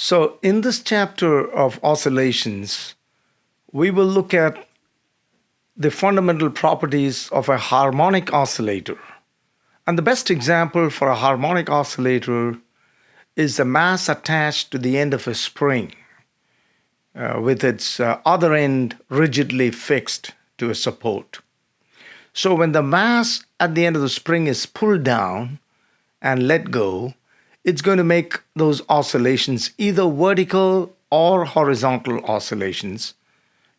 So, in this chapter of oscillations, we will look at the fundamental properties of a harmonic oscillator. And the best example for a harmonic oscillator is the mass attached to the end of a spring, with its other end rigidly fixed to a support. So, when the mass at the end of the spring is pulled down and let go, it's going to make those oscillations either vertical or horizontal oscillations,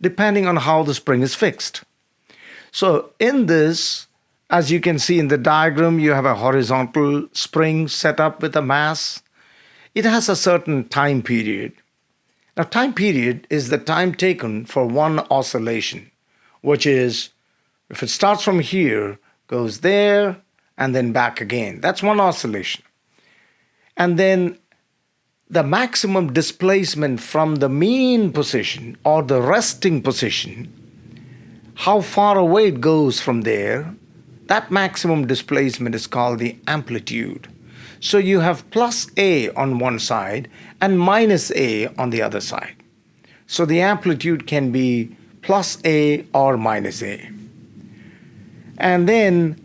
depending on how the spring is fixed. So in this, as you can see in the diagram, you have a horizontal spring set up with a mass. It has a certain time period. Now, time period is the time taken for one oscillation, which is, if it starts from here, goes there, and then back again. That's one oscillation. And then the maximum displacement from the mean position or the resting position, how far away it goes from there, that maximum displacement is called the amplitude. So you have plus A on one side and minus A on the other side. So the amplitude can be plus A or minus A. And then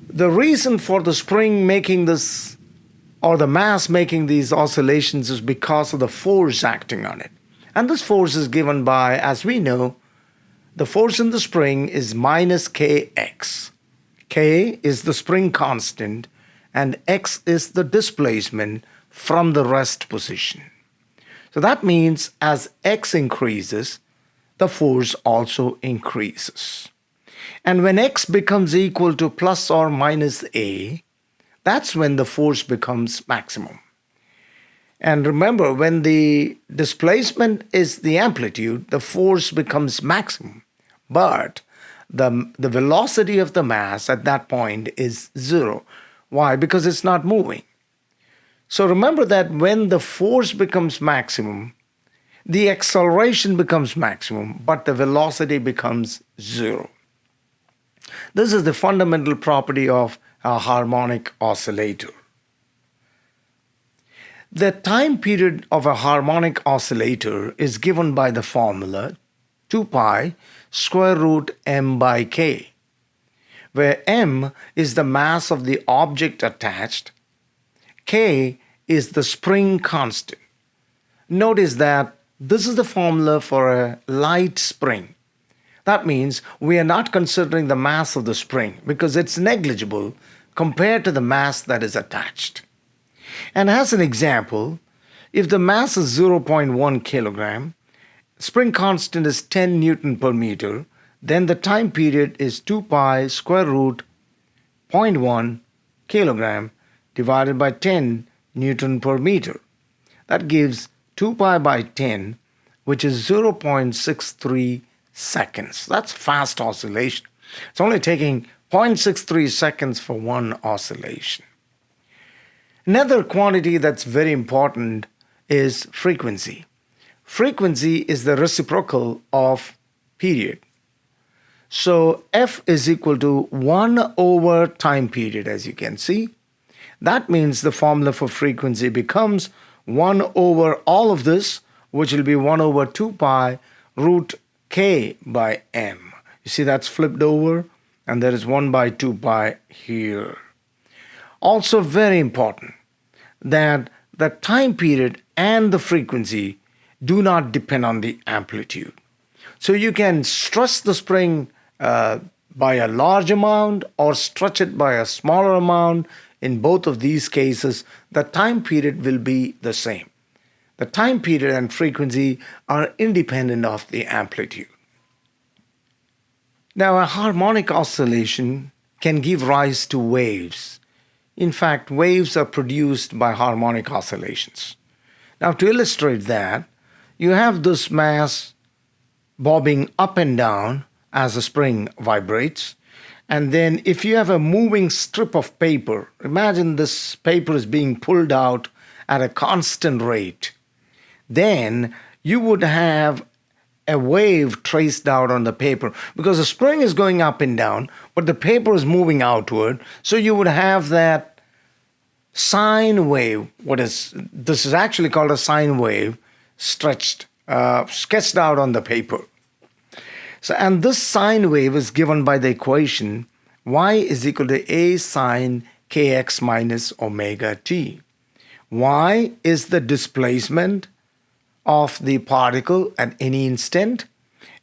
the reason for the spring making this, or the mass making these oscillations, is because of the force acting on it. And this force is given by, as we know, the force in the spring is minus kx. K is the spring constant, and x is the displacement from the rest position. So that means as x increases, the force also increases. And when x becomes equal to plus or minus a, that's when the force becomes maximum. And remember, when the displacement is the amplitude, the force becomes maximum. But the velocity of the mass at that point is zero. Why? Because it's not moving. So remember that when the force becomes maximum, the acceleration becomes maximum, but the velocity becomes zero. This is the fundamental property of a harmonic oscillator. The time period of a harmonic oscillator is given by the formula 2 pi square root m by k, where m is the mass of the object attached, k is the spring constant. Notice that this is the formula for a light spring. That means we are not considering the mass of the spring because it's negligible compared to the mass that is attached. And as an example, if the mass is 0.1 kilogram, spring constant is 10 Newton per meter, then the time period is 2 pi square root 0.1 kilogram divided by 10 Newton per meter. That gives 2 pi by 10, which is 0.63 seconds. That's fast oscillation. It's only taking 0.63 seconds for one oscillation. Another quantity that's very important is frequency. Frequency is the reciprocal of period. So F is equal to 1 over time period, as you can see. That means the formula for frequency becomes 1 over all of this, which will be 1 over 2 pi root k by m. You see that's flipped over, and there is 1 by 2 pi here. Also very important that the time period and the frequency do not depend on the amplitude. So you can stress the spring by a large amount or stretch it by a smaller amount. In both of these cases, the time period will be the same. The time period and frequency are independent of the amplitude. Now, a harmonic oscillation can give rise to waves. In fact, waves are produced by harmonic oscillations. Now, to illustrate that, you have this mass bobbing up and down as the spring vibrates. And then if you have a moving strip of paper, imagine this paper is being pulled out at a constant rate, then you would have a wave traced out on the paper because the spring is going up and down, but the paper is moving outward. So you would have that sine wave. This is actually called a sine wave, sketched out on the paper. So, and this sine wave is given by the equation y is equal to a sine kx minus omega t. Y is the displacement of the particle at any instant.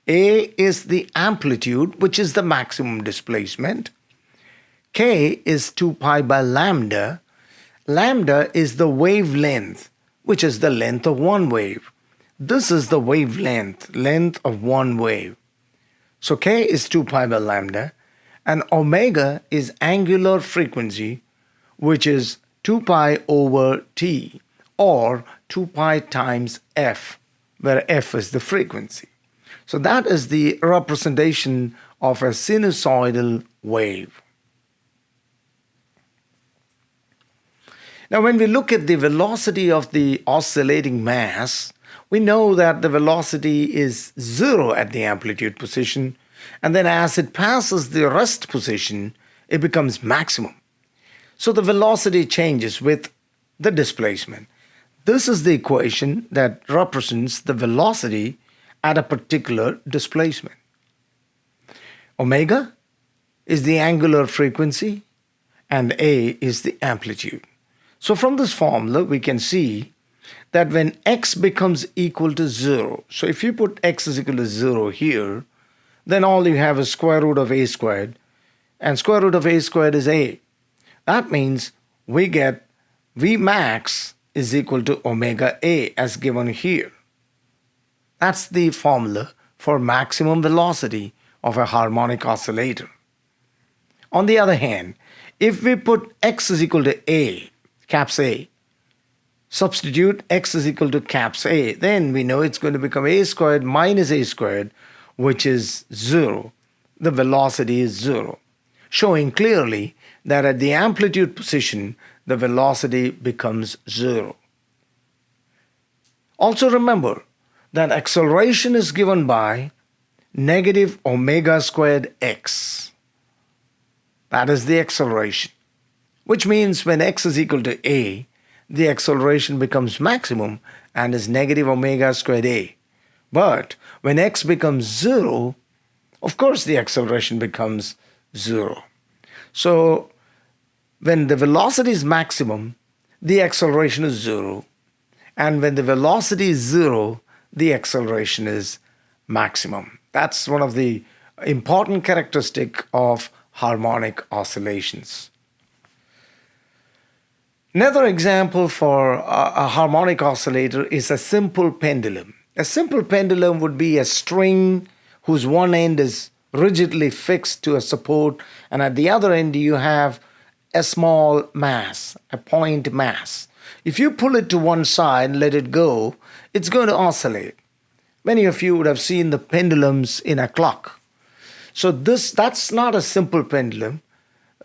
A is the amplitude, which is the maximum displacement. K is 2 pi by lambda. Lambda is the wavelength, which is the length of one wave. This is the wavelength, length of one wave. So K is 2 pi by lambda, and omega is angular frequency, which is 2 pi over t, or 2 pi times f, where f is the frequency. So that is the representation of a sinusoidal wave. Now, when we look at the velocity of the oscillating mass, we know that the velocity is zero at the amplitude position, and then as it passes the rest position, it becomes maximum. So the velocity changes with the displacement. This is the equation that represents the velocity at a particular displacement. Omega is the angular frequency, and A is the amplitude. So from this formula, we can see that when x becomes equal to 0, so if you put x is equal to 0 here, then all you have is square root of a squared, and square root of a squared is a. That means we get V max is equal to omega a as given here. That's the formula for maximum velocity of a harmonic oscillator. On the other hand, if we put x is equal to a, caps A, substitute x is equal to caps A, then we know it's going to become a squared minus a squared, which is 0. The velocity is 0, showing clearly that at the amplitude position, the velocity becomes 0. Also remember that acceleration is given by negative omega squared x. That is the acceleration, which means when x is equal to a, the acceleration becomes maximum and is negative omega squared a. But when x becomes 0, of course the acceleration becomes 0. So when the velocity is maximum, the acceleration is 0. And when the velocity is 0, the acceleration is maximum. That's one of the important characteristics of harmonic oscillations. Another example for a harmonic oscillator is a simple pendulum. A simple pendulum would be a string whose one end is rigidly fixed to a support, and at the other end you have a small mass, a point mass. If you pull it to one side and let it go, it's going to oscillate. Many of you would have seen the pendulums in a clock. So that's not a simple pendulum,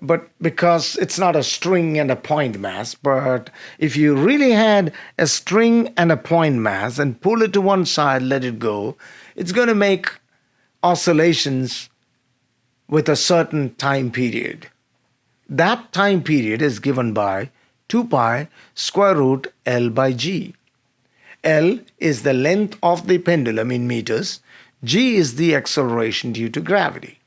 but because it's not a string and a point mass. But if you really had a string and a point mass and pull it to one side, let it go, it's going to make oscillations with a certain time period. That time period is given by 2 pi square root L by G. L is the length of the pendulum in meters. G is the acceleration due to gravity.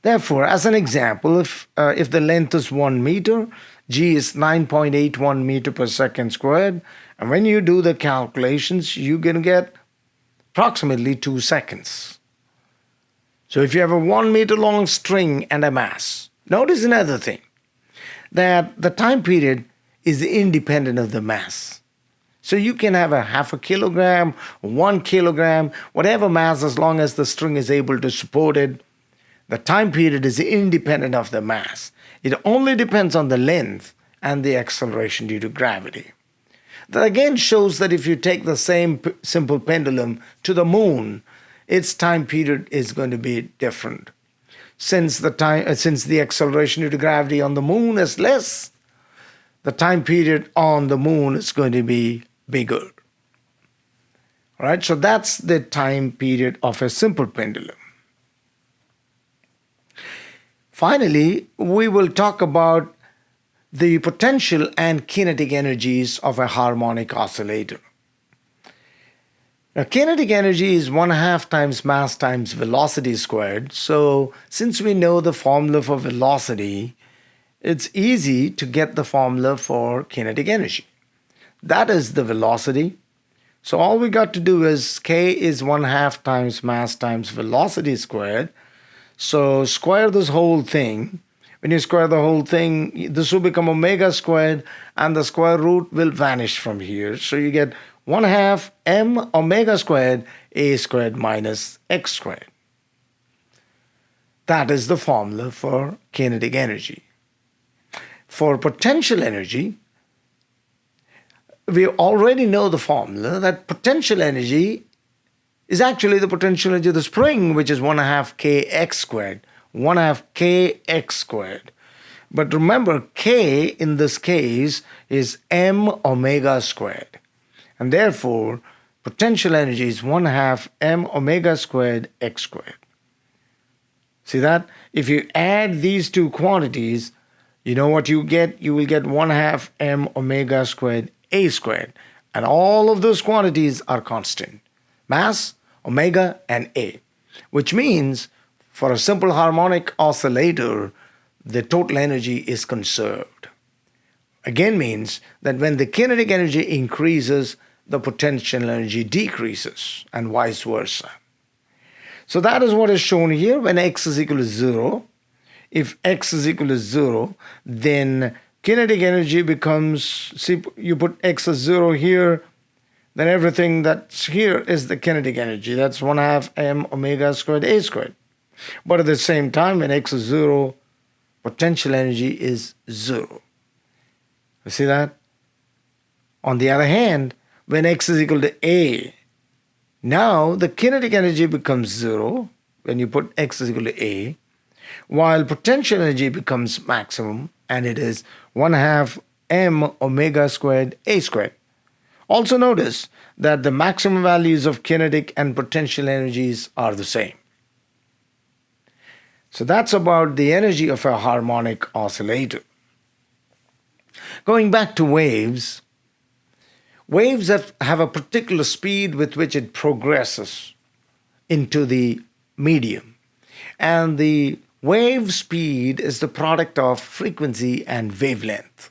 Therefore, as an example, if the length is 1 meter, G is 9.81 meter per second squared, and when you do the calculations, you're going to get approximately 2 seconds. So if you have a 1 meter long string and a mass, notice another thing, that the time period is independent of the mass. So you can have a half a kilogram, 1 kilogram, whatever mass, as long as the string is able to support it. The time period is independent of the mass. It only depends on the length and the acceleration due to gravity. That again shows that if you take the same simple pendulum to the moon, its time period is going to be different. Since the acceleration due to gravity on the moon is less, the time period on the moon is going to be bigger. All right, so that's the time period of a simple pendulum. Finally, we will talk about the potential and kinetic energies of a harmonic oscillator. Now, kinetic energy is 1/2 times mass times velocity squared. So, since we know the formula for velocity, it's easy to get the formula for kinetic energy. That is the velocity. So, all we got to do is k is 1/2 times mass times velocity squared. So, square this whole thing. When you square the whole thing, this will become omega squared, and the square root will vanish from here. So, you get 1/2 m omega squared a squared minus x squared. That is the formula for kinetic energy. For potential energy, we already know the formula that potential energy is actually the potential energy of the spring, which is 1/2 kx squared, 1/2 kx squared. But remember, k in this case is m omega squared. And therefore, potential energy is 1/2 m omega squared x squared. See that? If you add these two quantities, you know what you get? You will get 1/2 m omega squared a squared. And all of those quantities are constant. Mass, omega, and a. Which means, for a simple harmonic oscillator, the total energy is conserved. Again means that when the kinetic energy increases, the potential energy decreases, and vice versa. So that is what is shown here when x is equal to 0. If x is equal to 0, then kinetic energy becomes, see, you put x as 0 here, then everything that's here is the kinetic energy. That's 1/2 m omega squared a squared. But at the same time, when x is 0, potential energy is 0. You see that? On the other hand, when x is equal to a, now the kinetic energy becomes 0 when you put x is equal to a, while potential energy becomes maximum, and it is 1/2 m omega squared a squared. Also notice that the maximum values of kinetic and potential energies are the same. So that's about the energy of a harmonic oscillator. Going back to waves, waves have a particular speed with which it progresses into the medium. And the wave speed is the product of frequency and wavelength.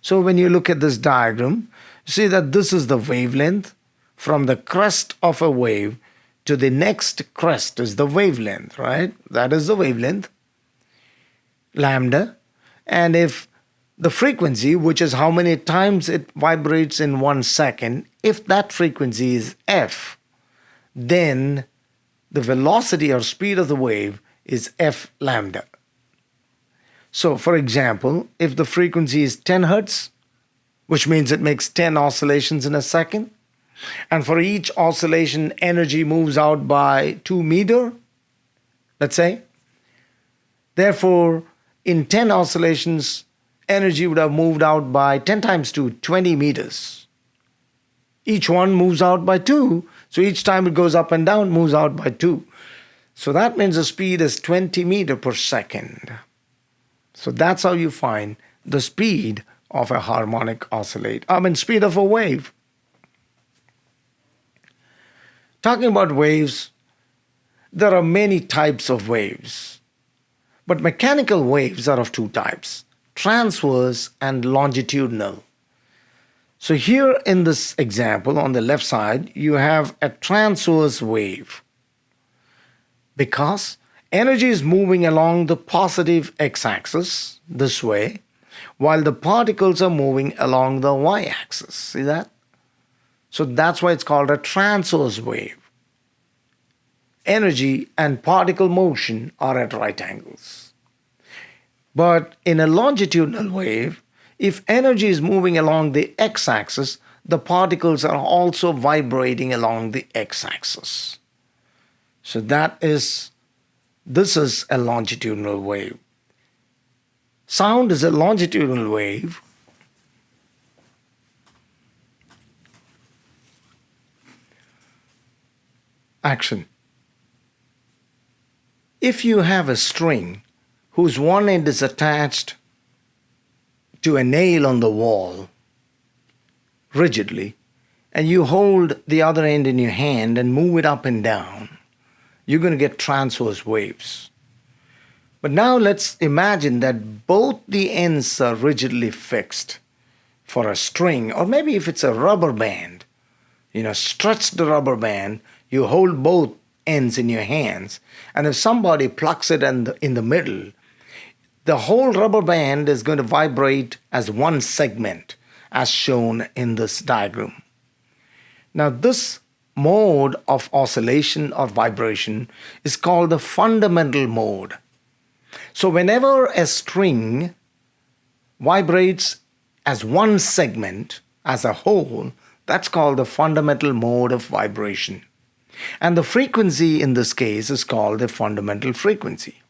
So when you look at this diagram, you see that this is the wavelength. From the crest of a wave to the next crest is the wavelength, right? That is the wavelength, lambda. And if the frequency, which is how many times it vibrates in 1 second, if that frequency is f, then the velocity or speed of the wave is f lambda. So, for example, if the frequency is 10 hertz, which means it makes 10 oscillations in a second, and for each oscillation, energy moves out by 2 meters, let's say. Therefore, in 10 oscillations, energy would have moved out by 10 times 2, 20 meters. Each one moves out by 2, so each time it goes up and down, moves out by 2. So that means the speed is 20 meters per second. So that's how you find the speed of a harmonic oscillator. Speed of a wave. Talking about waves, there are many types of waves. But mechanical waves are of two types, transverse and longitudinal. So here in this example, on the left side, you have a transverse wave because energy is moving along the positive x-axis this way, while the particles are moving along the y-axis. See that? So that's why it's called a transverse wave. Energy and particle motion are at right angles. But in a longitudinal wave, if energy is moving along the x-axis, the particles are also vibrating along the x-axis. So this is a longitudinal wave. Sound is a longitudinal wave. Action. If you have a string whose one end is attached to a nail on the wall rigidly, and you hold the other end in your hand and move it up and down, you're going to get transverse waves. But now let's imagine that both the ends are rigidly fixed for a string, or maybe if it's a rubber band, stretch the rubber band, you hold both ends in your hands, and if somebody plucks it in the middle, the whole rubber band is going to vibrate as one segment, as shown in this diagram. Now, this mode of oscillation or vibration is called the fundamental mode. So whenever a string vibrates as one segment, as a whole, that's called the fundamental mode of vibration. And the frequency in this case is called the fundamental frequency.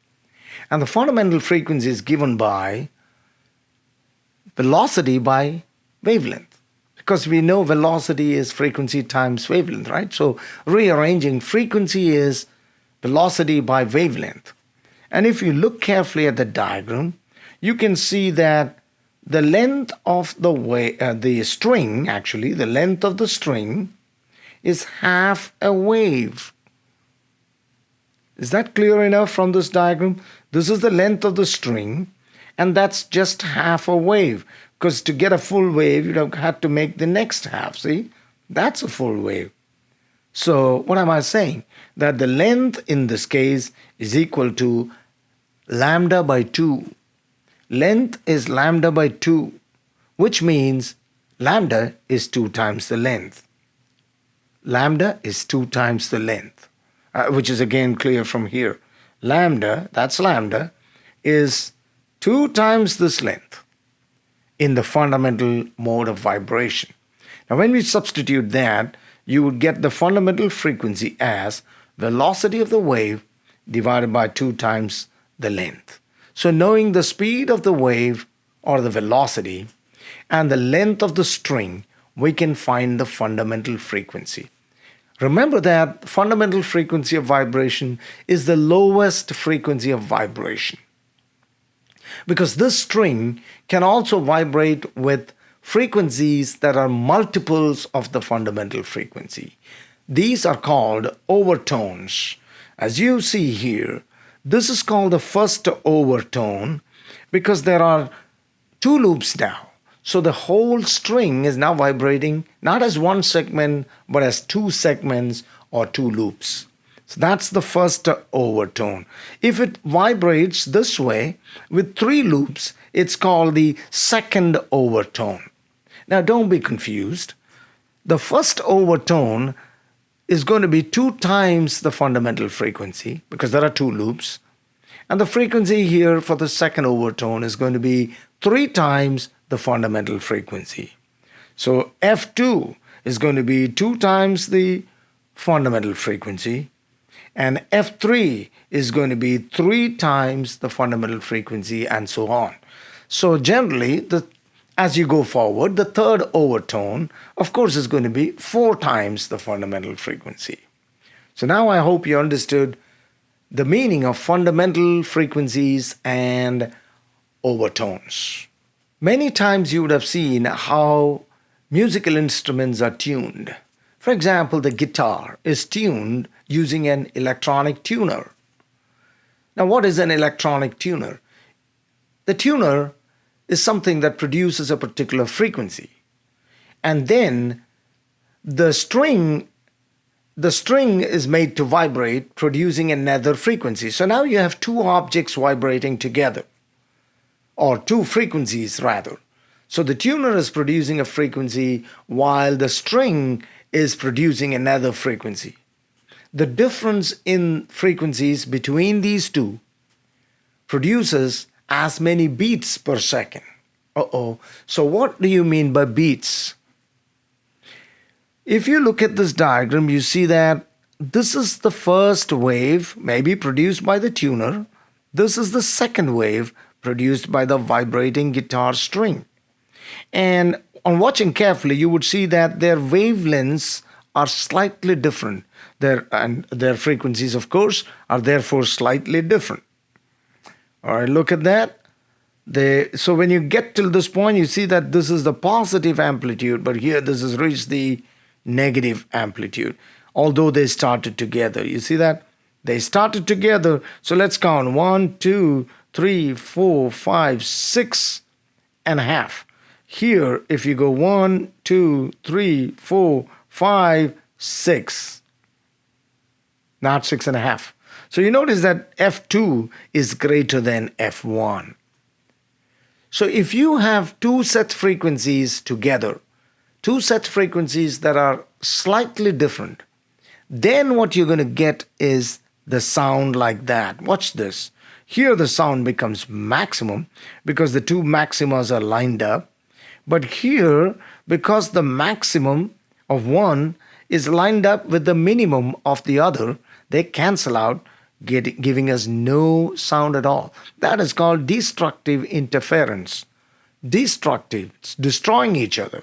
And the fundamental frequency is given by velocity by wavelength. Because we know velocity is frequency times wavelength, right? So rearranging, frequency is velocity by wavelength. And if you look carefully at the diagram, you can see that the length of the string, actually, the length of the string is half a wave. Is that clear enough from this diagram? This is the length of the string, and that's just half a wave. Because to get a full wave, you'd have had to make the next half. See? That's a full wave. So what am I saying? That the length in this case is equal to lambda by 2. Length is lambda by 2, which means lambda is 2 times the length. Lambda is 2 times the length, which is again clear from here. Lambda, that's lambda, is 2 times this length in the fundamental mode of vibration. Now when we substitute that, you would get the fundamental frequency as velocity of the wave divided by 2 times the length. So knowing the speed of the wave or the velocity and the length of the string, we can find the fundamental frequency. Remember that fundamental frequency of vibration is the lowest frequency of vibration. Because this string can also vibrate with frequencies that are multiples of the fundamental frequency. These are called overtones. As you see here, this is called the first overtone because there are 2 loops now. So the whole string is now vibrating not as one segment but as 2 segments or 2 loops. So that's the first overtone. If it vibrates this way with 3 loops, it's called the second overtone. Now don't be confused. The first overtone is going to be 2 times the fundamental frequency because there are 2 loops. And the frequency here for the second overtone is going to be 3 times the fundamental frequency. So F2 is going to be 2 times the fundamental frequency, and F3 is going to be 3 times the fundamental frequency, and so on. So generally, as you go forward, the third overtone, of course, is going to be 4 times the fundamental frequency. So now I hope you understood the meaning of fundamental frequencies and overtones. Many times you would have seen how musical instruments are tuned. For example, the guitar is tuned using an electronic tuner. Now, what is an electronic tuner? The tuner is something that produces a particular frequency. And then the string is made to vibrate, producing another frequency. So now you have 2 objects vibrating together, or 2 frequencies rather. So the tuner is producing a frequency while the string is producing another frequency. The difference in frequencies between these 2 produces as many beats per second. So what do you mean by beats? If you look at this diagram, you see that this is the first wave, maybe produced by the tuner. This is the second wave produced by the vibrating guitar string. And on watching carefully, you would see that their wavelengths are slightly different. Their frequencies, of course, are therefore slightly different. All right, look at that. So when you get till this point, you see that this is the positive amplitude, but here this has reached the negative amplitude, although they started together. You see that? They started together. So let's count 1, 2, 3, 4, 5, 6 and a half. Here, if you go 1, 2, 3, 4, 5, 6, not 6.5. So you notice that F2 is greater than F1. So if you have two set frequencies together, two set frequencies that are slightly different, then what you're going to get is the sound like that. Watch this. Here the sound becomes maximum because the two maximas are lined up. But here, because the maximum of one is lined up with the minimum of the other, they cancel out, giving us no sound at all. That is called destructive interference. Destructive, it's destroying each other.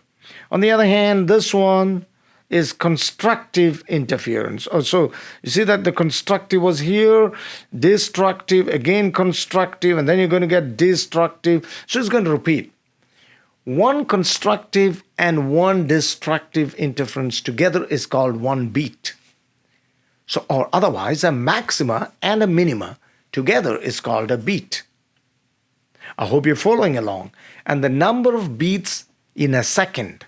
On the other hand, this one is constructive interference. Also, you see that the constructive was here, destructive, again constructive, and then you're going to get destructive. So it's going to repeat. One constructive and one destructive interference together is called one beat. So, or otherwise, a maxima and a minima together is called a beat. I hope you're following along. And the number of beats in a second,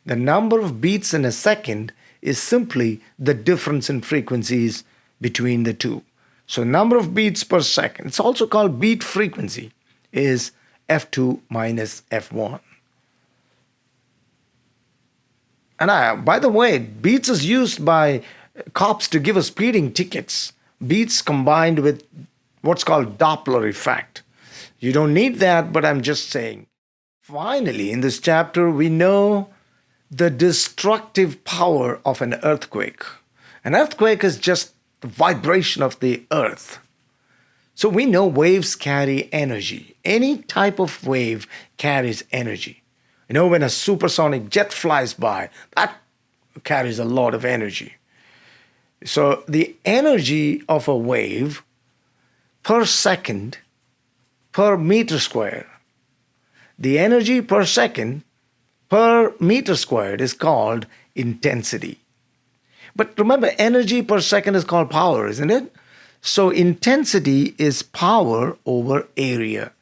the number of beats in a second is simply the difference in frequencies between the two. So, number of beats per second, it's also called beat frequency, is F2 minus F1. And by the way, beats is used by cops to give us speeding tickets. Beats combined with what's called Doppler effect. You don't need that, but I'm just saying. Finally, in this chapter, we know the destructive power of an earthquake. An earthquake is just the vibration of the earth. So we know waves carry energy. Any type of wave carries energy. You know, when a supersonic jet flies by, that carries a lot of energy. So the energy of a wave per second per meter squared, the energy per second per meter squared is called intensity. But remember, energy per second is called power, isn't it? So intensity is power over area,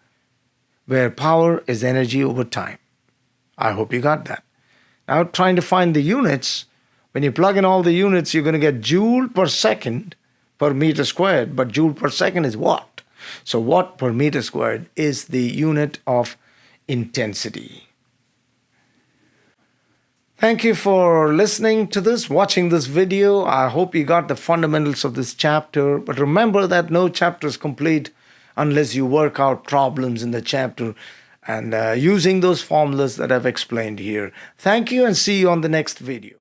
where power is energy over time. I hope you got that. Now trying to find the units, when you plug in all the units, you're going to get joule per second per meter squared, but joule per second is watt. So watt per meter squared is the unit of intensity. Thank you for listening to this, watching this video. I hope you got the fundamentals of this chapter. But remember that no chapter is complete unless you work out problems in the chapter and using those formulas that I've explained here. Thank you and see you on the next video.